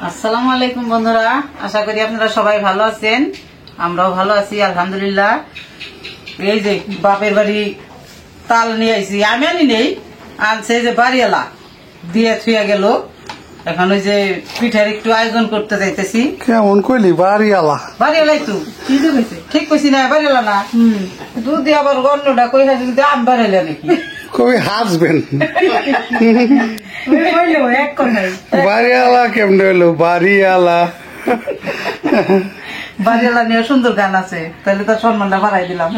আসসালামু আলাইকুম বন্ধুরা, আশা করি আপনারা সবাই ভালো আছেন। আমরাও ভালো আছি আলহামদুলিল্লাহ। এই যে বাপের বাড়ি তাল নিয়ে আইছি, আমি আনি নেই, আনছে যে বাড়িওয়ালা দিয়ে থুয়া গেল। এখন ওই যে পিঠার একটু আয়োজন করতে যাইতেছি। কেমন কইলি বাড়িওয়ালা? বাড়িওয়ালাই তো ঠিক কইছি না? বাড়িওয়ালা না, দুধ দিয়ে আবার অন্যটা কই হাসি আম বাড়াইলে নাকি কবি হাসবেন। বাড়িওয়ালা কেমন হইলো? বাড়িওয়ালা বাড়িওয়ালা নিয়ে সুন্দর গান আছে, তাহলে তার সম্মানটা বাড়াই দিলাম।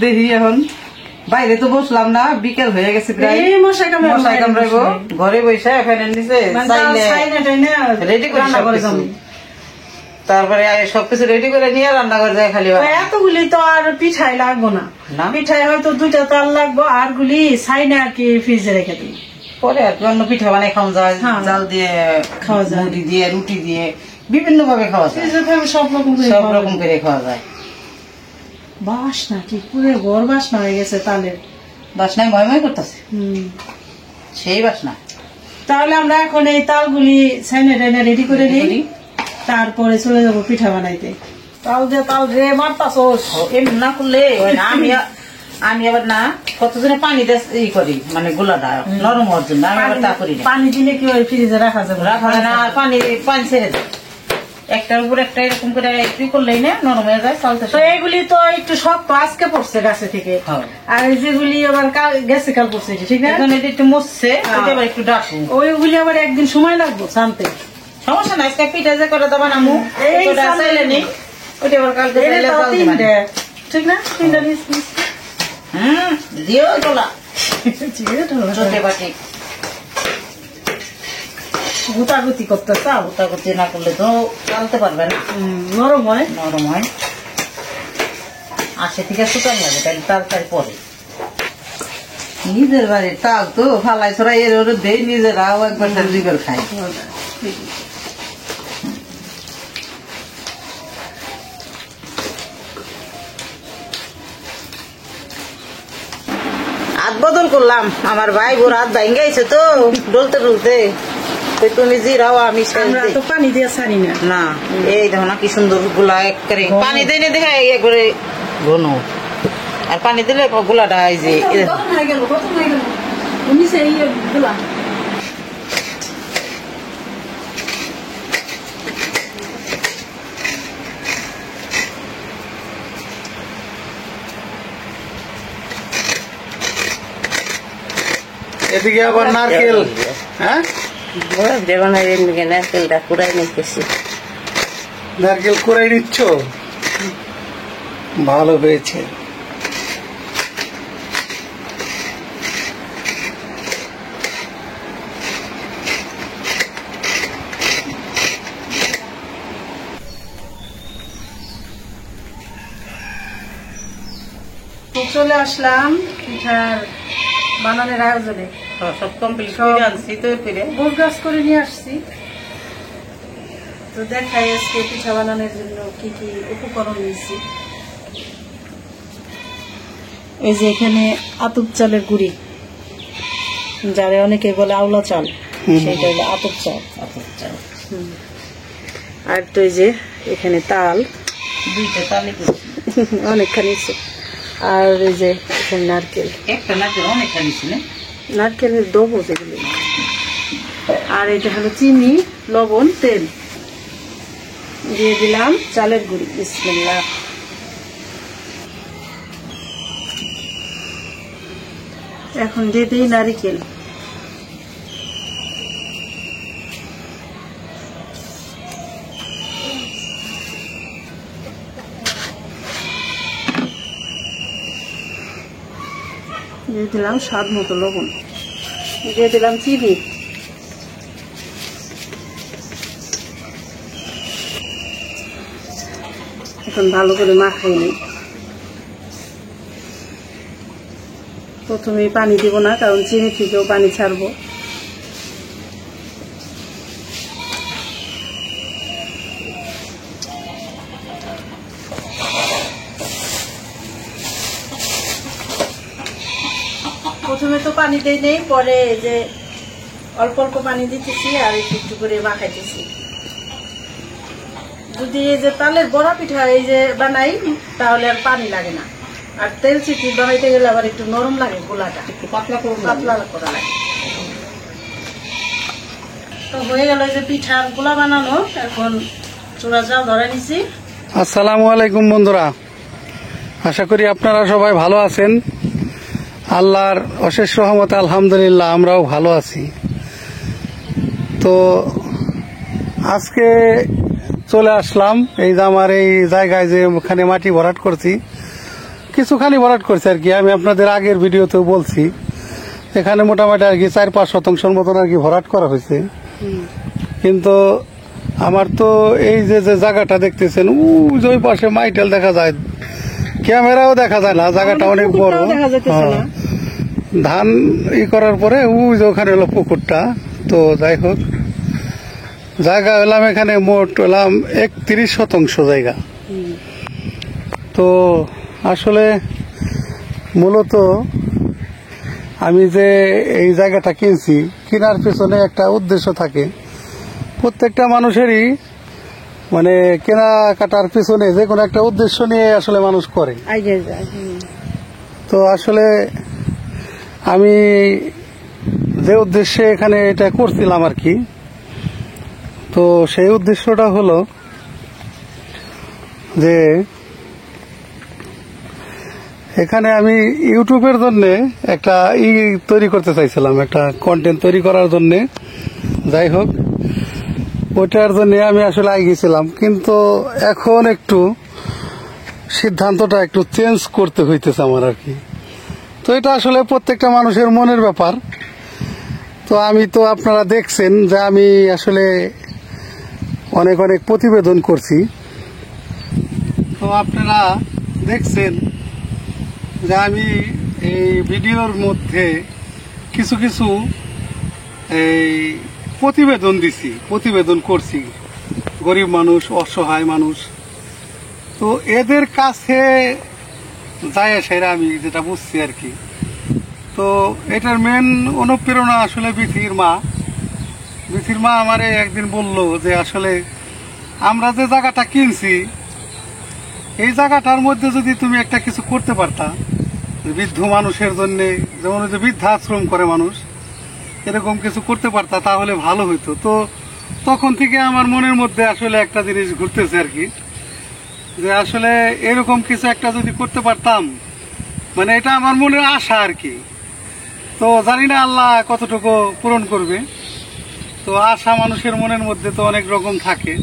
দেখি এখন বাইরে তো বসলাম না, বিকেল হয়ে গেছে প্রায়, মশাই কামড়াইবো। ঘরে বসে ফ্যানের নিচে রেডি করে তারপরে সবকিছু রেডি করে নিয়ে রান্না করে যায়। খালি এতগুলি তো আর পিঠাই লাগবো না, পিঠাই হয়তো 2টা তাল লাগবো, আর গুলি সাইনে আর কি ফ্রিজে রেখে দিই। পরে আর কি অন্য পিঠা বানাই খাওয়া যায়, জাল দিয়ে খাওয়া যায়, মুড়ি দিয়ে রুটি দিয়ে বিভিন্ন ভাবে খাওয়া যায়, সব রকম করে খাওয়া যায়। বাসনা কি পুরো ঘর বাসনা হয়ে গেছে, তালের বাসনায় ময়ময় করতেছে, সেই বাসনা। তাহলে আমরা এখন এই তালগুলি সাইনে টাইনে রেডি করে নিই, তারপরে চলে যাবো পিঠা বানাইতে। তাল দিয়ে তাল রে মারতাছোস, এমনি না করলে আমি আবার না কতজনে পানি দিয়ে করি, মানে গোলাটা নরম হওয়ার জন্য। আমি আবার তা করি না। পানি দিলে কি ওই ফ্রিজে রাখা যাবে? রাখা যায় না, পানি ছেড়ে দেয়। একটার উপর একটা এরকম করে একটু করলেই না নরম হয়ে যায়। চালতে তো এইগুলি তো একটু শক্ত আজকে পড়ছে গাছে থেকে, আর যেগুলি আবার গেছে কাল পড়ছে, ঠিক না? একটু মরছে, একটু ডাকু, ওইগুলি আবার একদিন সময় লাগবো জানতে। সমস্যা নাই, পিঠা যে করে দেবো না মু চাইলে নি, ওইটা আবার কালকে ঠিক না? 3টা দিও তোলা ছোটে বাটি। গুতাগুতি করতে চাও? গুতাগুতি না করলে তো চালতে পারবে না, নরম হয়। আসে থেকে শুকান যাবে, তাই তাড়াতাড়ি পরে। নিজের বাড়ির তাল তো ফালাই ছড়াই এর ওর দেই, নিজেরাও একবার দুইবার খাই। হাত বদল করলাম, আমার ভাই বোর হাত ভাঙ্গাইছে তো ডলতে ডলতে। তুমি জিরাও, আমি তো পানি দিয়ে ছাড়ি না। না, এই দেখো না কি সুন্দর গুলা, একবারে পানি দিয়ে দেখা একবারে ঘন। আর পানি দিলে গুলাটা এই যে এদিকে আবার নারকেল। হ্যাঁ, নারকেলটা কুড়াই নিতেছি। নারকেল কুড়াই নিচ্ছ? ভালো হয়েছে। চলে আসলাম পিঠার বানানোর আয়োজনে। সব কমপ্লিট করে আনছি তো, গোছ গাছ করে নিয়ে আসছি। তো দেখাই আজকে পিঠা বানানোর জন্য কি কি উপকরণ নিয়েছি। এই যে এখানে আতপ চালের গুঁড়ি, যারা অনেকে বলে আউলা চাল, সেটা হলো আতপ চাল। আর তো এই যে এখানে তাল, 2টা তালে অনেকখানি। আর এই যে এখানে নারকেল, একটা নারকেল অনেকখানি ছিল, নারকেলের ডবো যেগুলি। আর এটা হলো চিনি, লবণ, তেল। দিয়ে দিলাম চালের গুঁড়ি। বিসমিল্লাহ। এখন দিয়ে দিই নারকেল। দিয়ে দিলাম স্বাদ মতো লবণ, দিয়ে দিলাম চিনি। এখন ভালো করে মাখাই নিই। প্রথমে পানি দিব না, কারণ চিনি থেকেও পানি ছাড়বো। প্রথমে তো পানি দেই নেই, পরে যে অল্প অল্প পানি দিতেছি আর একটু একটু করে মাখাইতেছি। যদি এই যে তালের বড়া পিঠা এই যে বানাই তাহলে আর পানি লাগে না, আর তেল চিটি বানাইতে গেলে আবার একটু নরম লাগে, গোলাটা একটু পাতলা করা লাগে। তো হয়ে গেল যে পিঠার গোলা বানানো, এখন চূড়া জাল ধরে নিছি। আসসালামু আলাইকুম বন্ধুরা, আশা করি আপনারা সবাই ভালো আছেন। আল্লাহর অশেষ রহমতে আলহামদুলিল্লাহ আমরাও ভালো আছি। তো আজকে চলে আসলাম এই যে আমার এই জায়গায় যে ওখানে মাটি ভরাট করছি, কিছুখানি ভরাট করছি আর কি। আমি আপনাদের আগের ভিডিওতেও বলছি, এখানে মোটামুটি আর কি 4-5 শতাংশের মতন আর কি ভরাট করা হয়েছে। কিন্তু আমার তো এই যে জায়গাটা দেখতেছেন ওই পাশে মাইটেল দেখা যায়, ক্যামেরাও দেখা যায় না, জায়গাটা অনেক বড়। ধান করার পরে ওই যে ওখানে হলো পুকুরটা। তো যাই হোক, জায়গা হলাম এখানে মোট হলাম 31 শতাংশ জায়গা। তো আসলে মূলত আমি যে এই জায়গাটা কিনছি, কেনার পেছনে একটা উদ্দেশ্য থাকে। প্রত্যেকটা মানুষেরই মানে কেনাকাটার পিছনে যে কোনো একটা উদ্দেশ্য নিয়ে আসলে মানুষ করে। তো আসলে আমি যে উদ্দেশ্যে এখানে এটা করছিলাম আর কি, তো সেই উদ্দেশ্যটা হলো যে এখানে আমি ইউটিউবের জন্য একটা তৈরি করতে চাইছিলাম, একটা কন্টেন্ট তৈরি করার জন্য। যাই হোক, ওটার জন্য আমি আসলে গেছিলাম, কিন্তু এখন একটু সিদ্ধান্তটা একটু চেঞ্জ করতে হইতেছে আমার আর কি। তো এটা আসলে প্রত্যেকটা মানুষের মনের ব্যাপার। তো আমি তো আপনারা দেখছেন যে আমি আসলে অনেক অনেক প্রতিবেদন করছি। তো আপনারা দেখছেন যে আমি এই ভিডিওর মধ্যে কিছু কিছু এই প্রতিবেদন করছি, গরিব মানুষ, অসহায় মানুষ। তো এদের কাছে যায় সেরা আমি যেটা বুঝছি আর কি। তো এটার মেন অনুপ্রেরণা আসলে বিথির মা আমারে একদিন বলল যে আসলে আমরা যে জায়গাটা কিনছি, এই জায়গাটার মধ্যে যদি তুমি একটা কিছু করতে পারতা বৃদ্ধ মানুষের জন্য, যেমন যে বৃদ্ধাশ্রম করে মানুষ, এরকম কিছু করতে পারতা তাহলে ভালো হইতো। তো তখন থেকে আমার মনের মধ্যে আসলে একটা জিনিস ঘুরতেছে আর কি, যে আসলে এরকম কিছু একটা যদি করতে পারতাম, মানে এটা আমার মনের আশা আর কি। তো জানি না আল্লাহ কতটুকু পূরণ করবে। তো আশা মানুষের মনের মধ্যে তো অনেক রকম থাকে।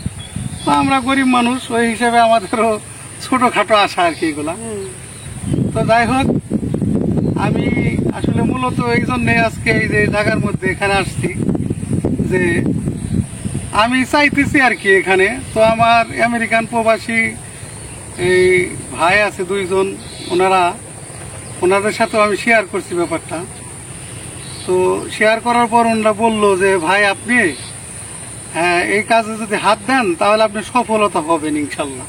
তো আমরা গরিব মানুষ, ওই হিসেবে আমাদেরও ছোটখাটো আশা আর কি এগুলা। তো যাই হোক, আমি আসলে মূলত এই জন্যে আজকে এই যে জায়গার মধ্যে এখানে আসছি, যে আমি চাইতেছি আর কি এখানে। তো আমার আমেরিকান প্রবাসী এই ভাই আছে 2 জন, ওনাদের সাথেও আমি শেয়ার করছি ব্যাপারটা। তো শেয়ার করার পর ওনারা বললো যে ভাই আপনি এই কাজে যদি হাত দেন তাহলে আপনি সফলতা হবেন ইনশাল্লাহ,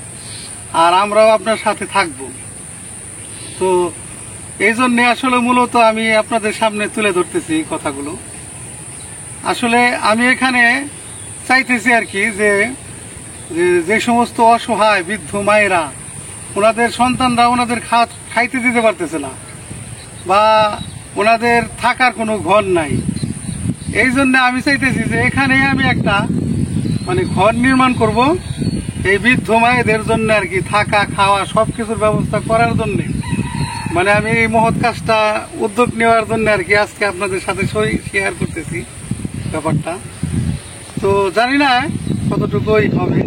আর আমরাও আপনার সাথে থাকবো। তো এই জন্য আসলে মূলত আমি আপনাদের সামনে তুলে ধরতেছি এই কথাগুলো। আসলে আমি এখানে চাইতেছি আর কি যে সমস্ত অসহায় বৃদ্ধ মায়েরা, ওনাদের সন্তানরা ওনাদের খাইতে দিতে পারতেছে না, বা ওনাদের থাকার কোনো ঘর নাই। এই জন্য আমি চাইতেছি যে এখানে আমি একটা মানে ঘর নির্মাণ করব এই বৃদ্ধ মায়েদের জন্য আর কি, থাকা খাওয়া সবকিছুর ব্যবস্থা করার জন্য। মানে আমি এই মহৎ কাজটা উদ্যোগ নেওয়ার জন্য আর কি আজকে আপনাদের সাথে শেয়ার করতেছি ব্যাপারটা। তো জানি না কতটুকুই হবে।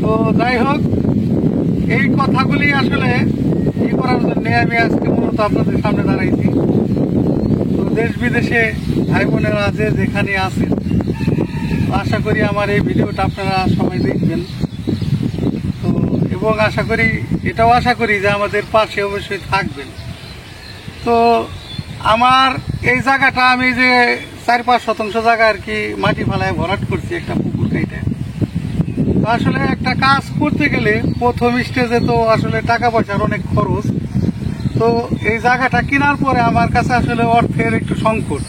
তো যাই হোক, এই কথাগুলি আসলে করার জন্য আমি আজকে মূলত আপনাদের সামনে দাঁড়াইছি। তো দেশ বিদেশে ভাই বোনেরা যেখানে আছেন, আশা করি আমার এই ভিডিওটা আপনারা সবাই দেখবেন। তো এবং এটাও আশা করি যে আমাদের পাশে অবশ্যই থাকবেন। তো আমার এই জায়গাটা আমি যে 4-5 শতাংশ জায়গা আর কি মাটি ফালায় ভরাট করছি একটা পুকুর কেটে। তো আসলে একটা কাজ করতে গেলে প্রথম স্টেজে তো আসলে টাকা পয়সার অনেক খরচ। তো এই জায়গাটা কেনার পরে আমার কাছে আসলে অর্থের একটু সংকট।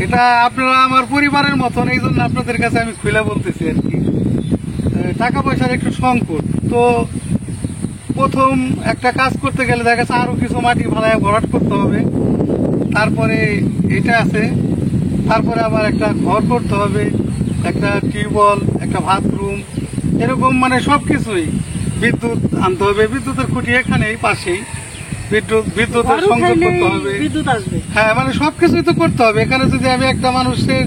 এটা আপনারা আমার পরিবারের মতন, এই জন্য আপনাদের কাছে আমি খুলে বলতেছি আর কি। টাকা পয়সার একটু সংকট, তো প্রথম একটা কাজ করতে গেলে দেখা যাচ্ছে আরো কিছু মাটি ভাড়ায় ভরাট করতে হবে, তারপরে এটা আছে, তারপরে আবার একটা ঘর করতে হবে, একটা টিউবওয়েল, একটা বাথরুম, এরকম মানে সবকিছুই, বিদ্যুৎ আনতে হবে, বিদ্যুতের খুঁটি এখানেই পাশেই, বিদ্যুতের সংযোগ করতে হবে। বিদ্যুৎ আসবে, হ্যাঁ মানে সবকিছুই তো করতে হবে। এখানে যদি আমি একটা মানুষের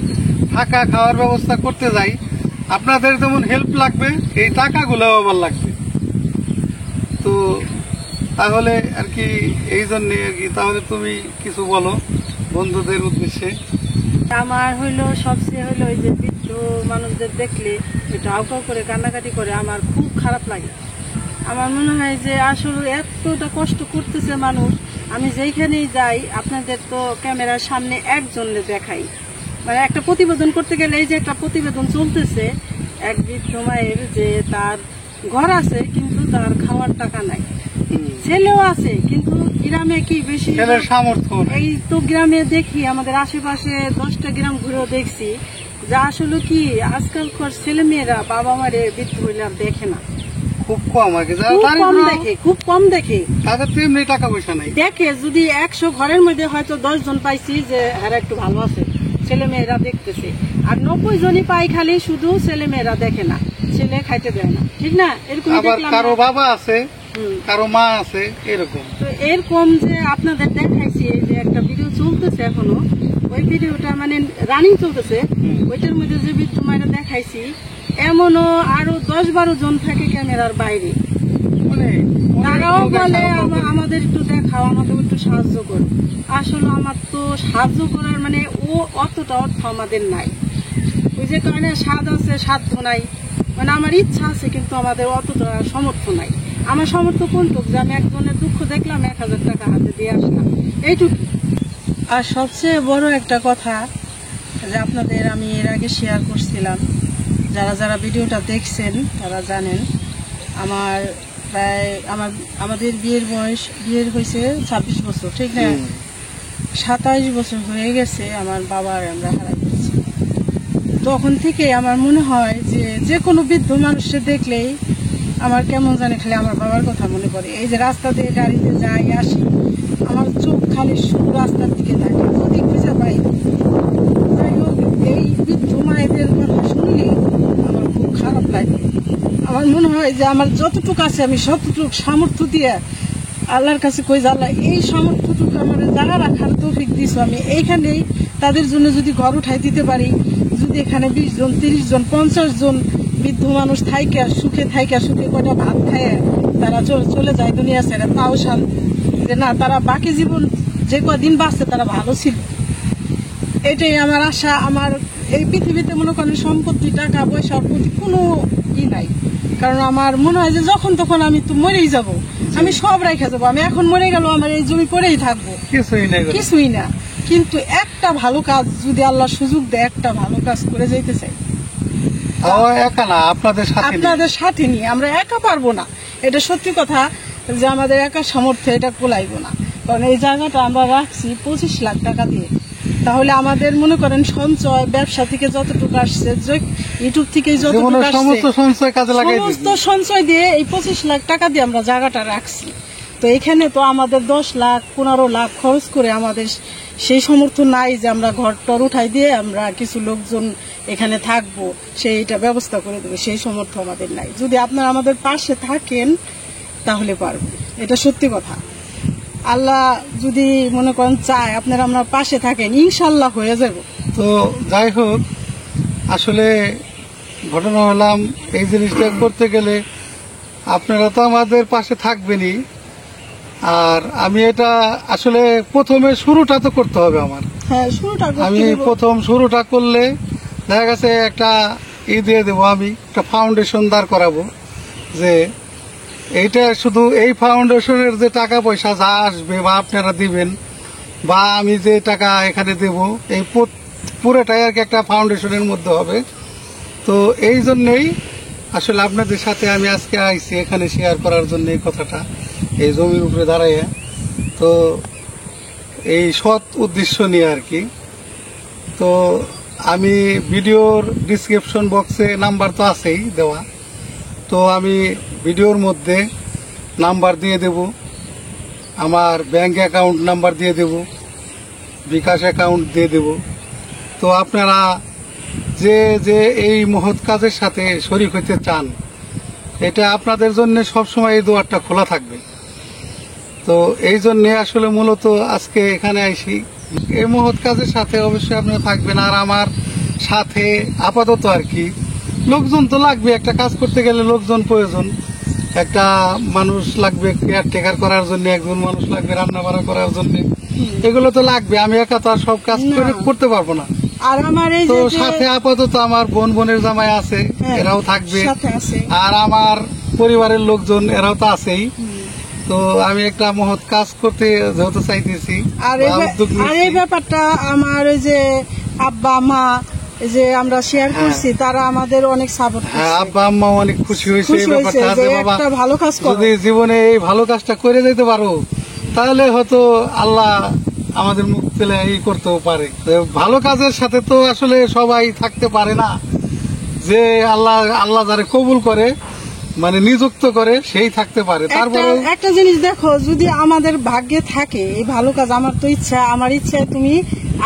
থাকা খাওয়ার ব্যবস্থা করতে যাই, আপনাদের যেমন হেল্প লাগবে, এই টাকাগুলো আবার লাগবে। তো তাহলে আর কি এই জন্যে আর কি, তাহলে তুমি কিছু বলো বন্ধুদের উদ্দেশ্যে। আমার হইলো সবচেয়ে হইলো ওই যে বৃদ্ধ মানুষদের দেখলে এটা হাউকাউ করে কান্নাকাটি করে, আমার খুব খারাপ লাগে। আমার মনে হয় যে আসলে এতটা কষ্ট করতেছে মানুষ। আমি যেইখানেই যাই, আপনাদের তো ক্যামেরার সামনে একজনকে দেখাই, মানে একটা প্রতিবেদন করতে গেলে এই যে একটা প্রতিবেদন চলতেছে এক বৃদ্ধ মায়ের, যে তার ঘর আছে কিন্তু তার খাওয়ার টাকা নাই, ছেলেও আছে কিন্তু গ্রামে কি বেশি ছেলের সামর্থ্য নেই। এই তো গ্রামে দেখি, আমাদের আশেপাশে 10টা গ্রাম ঘুরেও দেখছি যে আসলে কি আজকালকার ছেলে মেয়েরা বাবা মারে বৃদ্ধ হইলে আর দেখে না, খুব কম আর কি, খুব কম দেখে, খুব কম দেখে। তাদের তো এমনি টাকা পয়সা নাই। দেখে যদি 100 ঘরের মধ্যে হয়তো 10 জন পাইছি যে এরা একটু ভালো আছে, ছেলে মেয়েরা দেখতেছে, আর 90 জনই পাই খালি শুধু ছেলে মেয়েরা দেখে না, ছেলে খাইতে দেয় না, ঠিক না? এরকম আবার কারো বাবা আছে, কারো মা আছে, এরকম। তো এরকম যে আপনাদের দেখাইছি, এই যে একটা ভিডিও চলতেছে এখনো, ওই ভিডিওটা মানে রানিং চলতেছে, ওইটার মধ্যে যে বৃদ্ধ মায়েরা দেখাইছি, এমনও আরো 10-12 জন থাকে ক্যামেরার বাইরে, তারাও বলে আমাদের একটু দেখাও, আমাদের একটু সাহায্য করো। আসলে আমার তো সাহায্য করার মানে ও অতটা অর্থ আমাদের নাই, ওই যে কারণে স্বাদ আছে সাধ্য নাই, মানে আমার ইচ্ছা আছে কিন্তু আমাদের অতটা সামর্থ্য নাই। আমার সামর্থ্য কোনটুক যে আমি একজনের দুঃখ দেখলাম 1000 টাকা হাতে দিয়ে আসলাম, এইটুকু। আর সবচেয়ে বড় একটা কথা যে আপনাদের আমি এর আগে শেয়ার করছিলাম, যারা যারা ভিডিওটা দেখছেন তারা জানেন, আমার প্রায় আমাদের বিয়ের হয়েছে 26 বছর, ঠিক না? 27 বছর হয়ে গেছে আমার বাবার আমরা হারাই দিচ্ছি। তখন থেকে আমার মনে হয় যে যে কোনো বৃদ্ধ মানুষকে দেখলেই আমার কেমন জানে খালি আমার বাবার কথা মনে পড়ে। এই যে রাস্তা দিয়ে গাড়িতে যাই আসি, আমার চোখ খালি শুধু রাস্তার দিকে থাকে, যদি খুঁজে পাই। যাই হোক, এই বৃদ্ধ মায়েদের কথা শুনলে আমার খুব খারাপ লাগে। আমার মনে হয় যে আমার যতটুকু আছে আমি সতটুকু সামর্থ্য দিয়ে আল্লাহর কাছে কই যে আল্লাহ এই সামর্থ্যটুকু আমার জায়গা রাখার তৌফিক দিছো, আমি এইখানেই তাদের জন্য যদি ঘর উঠাই দিতে পারি, যদি এখানে 20 জন 30 জন 50 জন বৃদ্ধ মানুষ থাইকা সুখে কয়টা ভাত খায় তারা চলে যায় দুনিয়া ছেড়ে, তাও শান্তি যে না, তারা বাকি জীবন যে কদিন বাঁচছে তারা ভালো ছিল। এটাই আমার আশা। আমার এই পৃথিবীতে মনে করেন সম্পত্তি টাকা পয়সার প্রতি কোনো ই নাই, কারণ আমার মনে হয় যে যখন তখন আমি তো মরেই যাব, আমি সব রেখে যাবো, আমি এখন মরে গেল আমার এই জমি পড়েই থাকবো, কিছুই না। কিন্তু একটা ভালো কাজ যদি আল্লাহ সুযোগ দেয়, একটা ভালো কাজ করে যেতে চাই, একা না, আপনাদের সাথে নিয়ে। আমরা একা পারবো না, এটা সত্যি কথা, যে আমাদের একা সামর্থ্য এটা কোলাইবো না। কারণ এই জায়গাটা আমরা রাখছি 25 লাখ টাকা দিয়ে, তাহলে আমাদের মনে করেন সঞ্চয় ব্যবসা থেকে যতটুকু আসছে, ইউটিউব থেকে যতটুকু আসছে, সমস্ত সঞ্চয় দিয়ে এই 25 লাখ টাকা দিয়ে আমরা জায়গাটা রাখছি। তো এখানে তো আমাদের 10 লাখ 15 লাখ খরচ করে আমাদের সেই সামর্থ্য নাই যে আমরা ঘর টর উঠাই দিয়ে আমরা কিছু লোকজন এখানে থাকবো, সেইটা ব্যবস্থা করে দেবে, সেই সামর্থ্য আমাদের নাই। যদি আপনারা আমাদের পাশে থাকেন তাহলে পারবো, এটা সত্যি কথা। আল্লাহ যদি মনে করেন চায় আপনারা আমরা পাশে থাকেন, ইনশাল্লাহ হয়ে যাব। তো যাই হোক, আসলে ঘটনা হলাম এই জিনিসটা করতে গেলে আপনারা তো আমাদের পাশে থাকবেনই, আর আমি এটা আসলে প্রথমে শুরুটা তো করতে হবে আমার। হ্যাঁ, আমি প্রথম শুরুটা করলে দেখা গেছে একটা দিয়ে দেবো, আমি একটা ফাউন্ডেশন দাঁড় করাবো, যে এইটা শুধু এই ফাউন্ডেশনের যে টাকা পয়সা যা আসবে বা আপনারা দিবেন বা আমি যে টাকা এখানে দেব, এই পুরোটাই আর কি একটা ফাউন্ডেশনের মধ্যে হবে। তো এই জন্যেই আসলে আপনাদের সাথে আমি আজকে আইছি এখানে শেয়ার করার জন্য এই কথাটা, এই জমির উপরে দাঁড়াইয়া। তো এই সৎ উদ্দেশ্য নিয়ে আর কি, তো আমি ভিডিওর ডিসক্রিপশন বক্সে নাম্বার তো আছেই দেওয়া, তো আমি ভিডিওর মধ্যে নাম্বার দিয়ে দেব, আমার ব্যাংক অ্যাকাউন্ট নাম্বার দিয়ে দেব, বিকাশ অ্যাকাউন্ট দিয়ে দেব। তো আপনারা যে যে এই মহৎ কাজের সাথে শরীক হতে চান, এটা আপনাদের জন্য সবসময় এই দুয়ারটা খোলা থাকবে। তো এই জন্যে আসলে মূলত আজকে এখানে আইসি, এই মহৎ কাজের সাথে অবশ্যই আপনারা থাকবেন। আর আমার সাথে আপাতত আর কি লোকজন তো লাগবে, একটা কাজ করতে গেলে লোকজন প্রয়োজন, একটা মানুষ লাগবে কেয়ারটেকার করার জন্য, একজন মানুষ লাগবে রান্না বান্না করার জন্য, এগুলো তো লাগবে। আমি একা তো আর সব কাজ করতে পারবো না। আর আমার এই তো সাথে আপাতত আমার বোনের জামাই আছে, এরাও থাকবে, আর আমার পরিবারের লোকজন এরাও তো আছেই। তো আমি একটা মহৎ কাজ করতে যেহেতু চাইতেছি, আর এই ব্যাপারটা আমার ওই যে আব্বা মা যে আমরা শেয়ার করছি, তারা আমাদের অনেক সাপোর্ট করছে। হ্যাঁ, আব্বা আম্মা অনেক খুশি হয়েছে এই ব্যাপারটা, যে বাবা ভালো কাজ যদি জীবনে এই ভালো কাজটা করে যেতে পারো, তাহলে হয়তো আল্লাহ আমাদের মুখ পেলে এই করতেও পারে। ভালো কাজের সাথে তো আসলে সবাই থাকতে পারে না, যে আল্লাহ যারা কবুল করে মানে নিযুক্ত করে সেই থাকতে পারে। তারপরে একটা জিনিস দেখো, যদি আমাদের ভাগ্যে থাকে এই ভালো কাজ, আমার তো ইচ্ছা, আমার ইচ্ছায় তুমি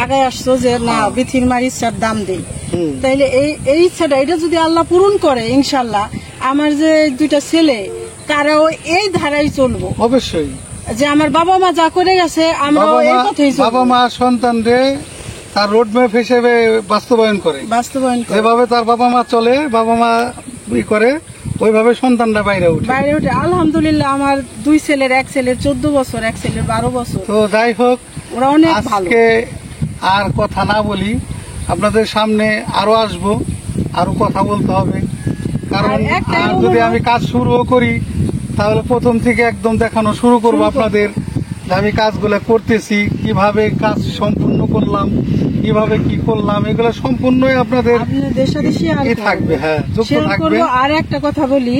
আগে আসছো যে না বিথির মার ইচ্ছার দাম দেই, তাইলে এই ইচ্ছাটা এটা যদি আল্লাহ পূরণ করে, ইনশাল্লাহ আমার যে দুইটা ছেলে তারাও এই ধারাই চলবো। অবশ্যই যে আমার বাবা মা যা করে গেছে আমরা এই পথেই চলবো। বাবা মা সন্তানদের তার রোডম্যাপ হিসেবে বাস্তবায়ন করে, যেভাবে তার বাবা মা চলে, বাবা মা করে ওইভাবে সন্তানরা বাইরে উঠে। আলহামদুলিল্লাহ আমার দুই ছেলের, এক ছেলের 14 বছর, এক ছেলের 12 বছর। তো যাই হোক, ওরা অনেক ভালো। আজকে আর কথা না বলি, আপনাদের সামনে আরো আসবো, আরো কথা বলতে হবে। কারণ যদি আমি কাজ শুরু করি তাহলে প্রথম থেকে একদম দেখানো শুরু করব আপনাদের, যে আমি কাজগুলো করতেছি, কিভাবে কাজ সম্পূর্ণ করলাম, কিভাবে কি করলাম, এগুলো সম্পূর্ণই আপনাদের সাথে শেয়ার থাকবে। হ্যাঁ, যুক্ত থাকবে। আর একটা কথা বলি,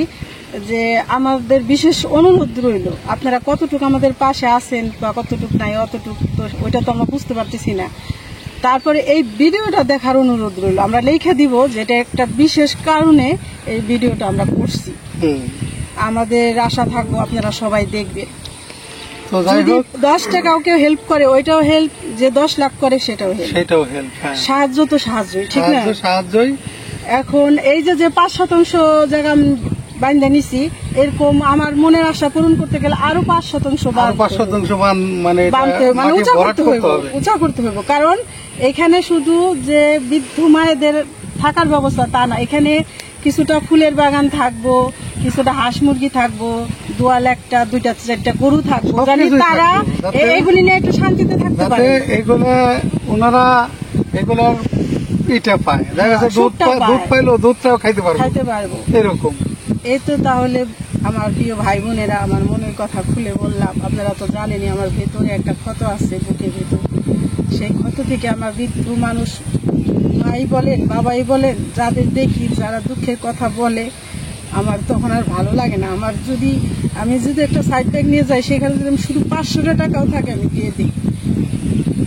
যে আমাদের বিশেষ অনুরোধ রইল, আপনারা কতটুকু আমাদের পাশে আছেন বা কতটুকু নাই, অতটুকু তো ওইটা তো আমরা বুঝতে পারতেছি না। তারপরে এই ভিডিওটা দেখার অনুরোধ রইল, আমরা লিখে দিব যে এটা একটা বিশেষ কারণে এই ভিডিওটা আমরা করছি। আমাদের আশা থাকবো আপনারা সবাই দেখবেন। যদি 10 টাকাও কেউ হেল্প করে ওইটাও হেল্প, যে 10 লাখ করে সেটাও হেল্প। সাহায্য তো সাহায্যই, ঠিক না? সাহায্যই। এখন এই যে 5% জায়গা বাইন্ধা নিছি, এরকম আমার মনের আশা পূরণ করতে গেলে আরো 5% মানে উঁচা করতে হবে। কারণ এখানে শুধু যে বৃদ্ধ মায়েদের থাকার ব্যবস্থা তা না, এখানে কিছুটা ফুলের বাগান থাকবো, কিছুটা হাঁস মুরগি থাকবো, দুয়াল একটা 2টা 4টা গরু থাকবো, জানি তারা এগুলি নিয়ে একটু শান্তিতে থাকতে পারে। এগুলো ওনারা এগুলোর এটা পায়, দেখা যাচ্ছে দুধ পাইলেও দুধটাও খাইতে পারবো এরকম। এই তো তাহলে আমার প্রিয় ভাই বোনেরা, আমার মনের কথা খুলে বললাম। আপনারা তো জানেনই আমার ভেতরে একটা ক্ষত আছে, বুকের ভেতর। সেই ক্ষত থেকে আমার বৃদ্ধ মানুষ, মাই বলেন বাবাই বলেন, যাদের দেখি যারা দুঃখের কথা বলে, আমার তখন আর ভালো লাগে না। আমি যদি একটা সাইড ব্যাগ নিয়ে যাই, সেখানে যদি শুধু 500 টাকাও থাকে আমি দিয়ে দিই,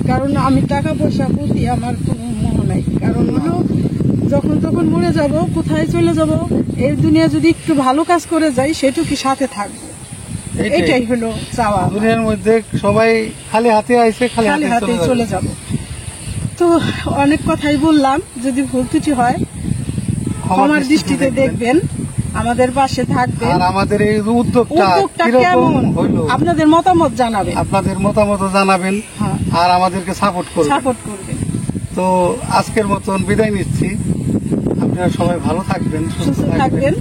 কারণ আমি টাকা পয়সা প্রতি আমার কোনো মোহ নাই। কারণ হলো যখন তখন মরে যাব, কোথায় চলে যাব, এই দুনিয়া যদি একটু ভালো কাজ করে যাই সেটুকু সাথে থাকবো, এটাই হলো চাওয়া। দুনিয়ার মধ্যে সবাই খালি হাতে আইছে, খালি হাতে চলে যাব। তো অনেক কথাই বললাম, যদি ভুল ত্রুটি হয় ক্ষমার দৃষ্টিতে দেখবেন, আমাদের পাশে থাকবেন। আর আমাদের এই উদ্যোগটা কেমন হলো আপনাদের মতামত জানাবেন, আর আমাদেরকে সাপোর্ট করবেন। তো আজকের মতন বিদায় নিচ্ছি, আপনারা সবাই ভালো থাকবেন, সুস্থ থাকবেন,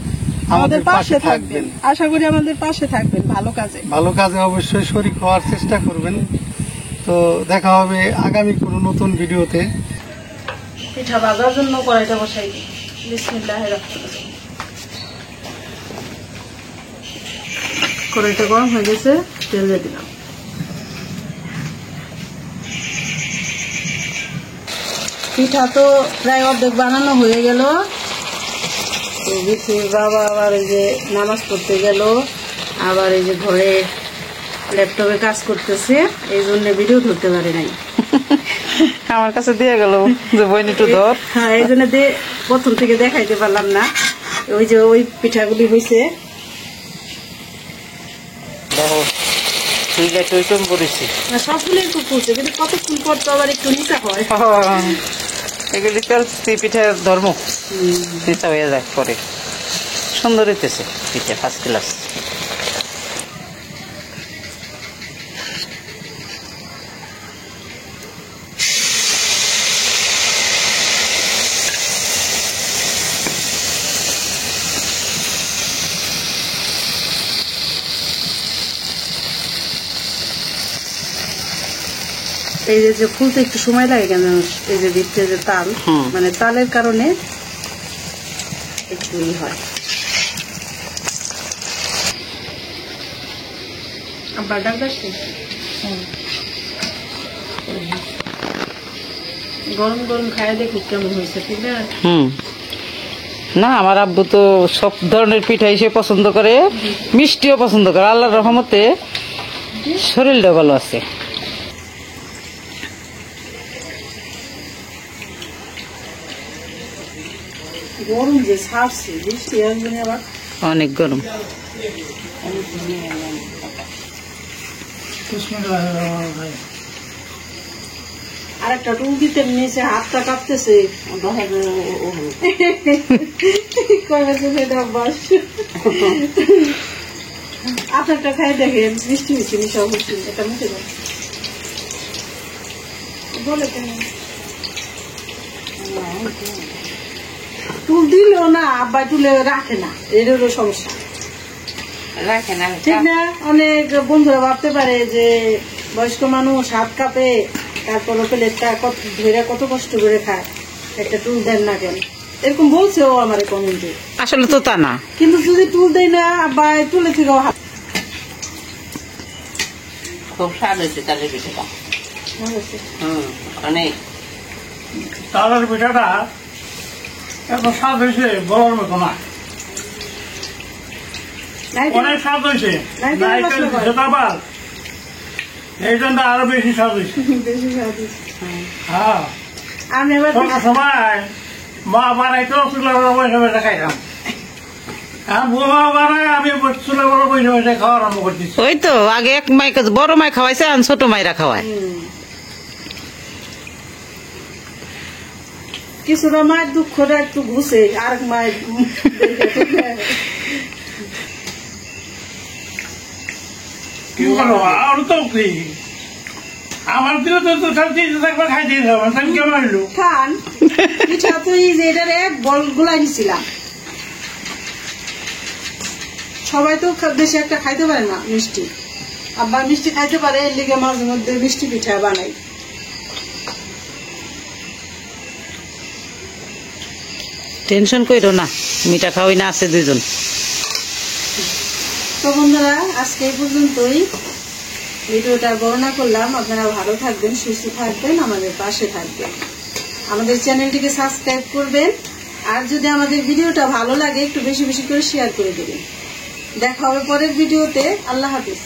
আমাদের পাশে থাকবেন। আশা করি আমাদের পাশে থাকবেন, ভালো কাজে অবশ্যই শরীক হওয়ার চেষ্টা করবেন। তো দেখা হবে আগামী কোনো নতুন ভিডিওতে। পিঠা ভাজার জন্য কড়াইটা বসাই দিই। বিসমিল্লাহির রহমানির রহিম। কড়াইটা গরম হয়ে গেছে, তেল দিয়ে দিলাম। পিঠা তো প্রায় অর্ধেক বানানো হয়ে গেল। বাবা আবার এই যে নামাজ পড়তে গেল, আবার এই যে ঘরে ল্যাপটপে কাজ করতেছে, এই জন্য ভিডিও ধরতে পারে নাই। আমার কাছে দিয়ে গেল যে বইন একটু ধর। হ্যাঁ, এই জন্য প্রথম থেকে দেখাইতে পারলাম না। ওই যে ওই পিঠাগুলি হয়েছে, দেখো ফুলটা টইটম করেছি। সব ফুলের খুব ফুলছে, কিন্তু কত ফুল পড়তো আবার একটু নিচা হয়। এগুলি তো পিঠের ধর্ম, নিচা হয়ে যায় পরে। সুন্দর হইতেছে পিঠে, ফার্স্ট ক্লাস। এই যে ফুলতে একটু সময় লাগে কেন, এই যে ভিতরে যে তাল, মানে তালের কারণে একটু হয়। আবার ডাক আসছে, গরম গরম খাই দেখি কেমন হয়েছে। ঠিক না? না, আমার আব্বু তো সব ধরনের পিঠা হিসেবে পছন্দ করে, মিষ্টিও পছন্দ করে। আল্লাহর রহমতে শরীরটা ভালো আছে। গরম যে ছাড়ছে, বৃষ্টি আসবে না আবার, অনেক গরম। আর একটা টুল দিতে নিয়েছে, হাতটা কাঁপতেছে। আপনারটা খাই দেখেন, বৃষ্টি হয়েছে, মিশা হচ্ছে, এটা মুখে দেন বলে কেন টুল দিলেও না, আব্বাই তুলে রাখে না, এরও সমস্যা রাখে না, ঠিক না? অনেক বন্ধুরা ভাবতে পারে যে বয়স্ক মানুষ হাত কাঁপে, তারপর প্লেটটা ধরে কত কষ্ট করে খায়, একটা টুল দেন না কেন, এরকম বলছে ও আমার কমেন্টে। আসলে তো তা না, কিন্তু যদি টুল দেয় না, আব্বাই তুলে থেকে খুব স্বাদ হয়েছে তালের পিঠাটা, অনেক। তালের পিঠাটা এত স্বাদ হয়েছে বলার মতো না, অনেক স্বাদ হয়েছে। এই জন্য আরো বেশি স্বাদ হয়েছে। হ্যাঁ, আমি এবার সময় মা বানাইতো চুলা বড় বসে বসে খাইতাম। মা বানায় আমি চুলা বড় বসে বসে খাওয়া আরম্ভ করতেছি। ওই তো আগে এক মাই বড় মাই খাওয়াইছে, আর ছোট মাইরা খাওয়ায়। কিছুটা মায়ের দুঃখটা একটু ঘুষে, আর মায়ের কি করবো আর তো কি, আমার দিলে তো একবার খাই দিয়ে যাবো, তাই কেমন আনলো খান পিঠা তো এটার এক বল গুলাই নিছিলাম। সবাই তো বেশি একটা খাইতে পারে না মিষ্টি, আব্বা মিষ্টি খাইতে পারে, এর লিগে মাঝে মধ্যে মিষ্টি পিঠা বানাই। টেনশন কইরো না, মিঠা খাওয়াই না, আছে দুইজন। তো বন্ধুরা, আজকে এই পর্যন্তই ভিডিওটা বর্ণনা করলাম। আপনারা ভালো থাকবেন, সুস্থ থাকবেন, আমাদের পাশে থাকবেন, আমাদের চ্যানেলটিকে সাবস্ক্রাইব করবেন, আর যদি আমাদের ভিডিওটা ভালো লাগে একটু বেশি বেশি করে শেয়ার করে দেবেন। দেখা হবে পরের ভিডিওতে। আল্লাহ হাফিজ।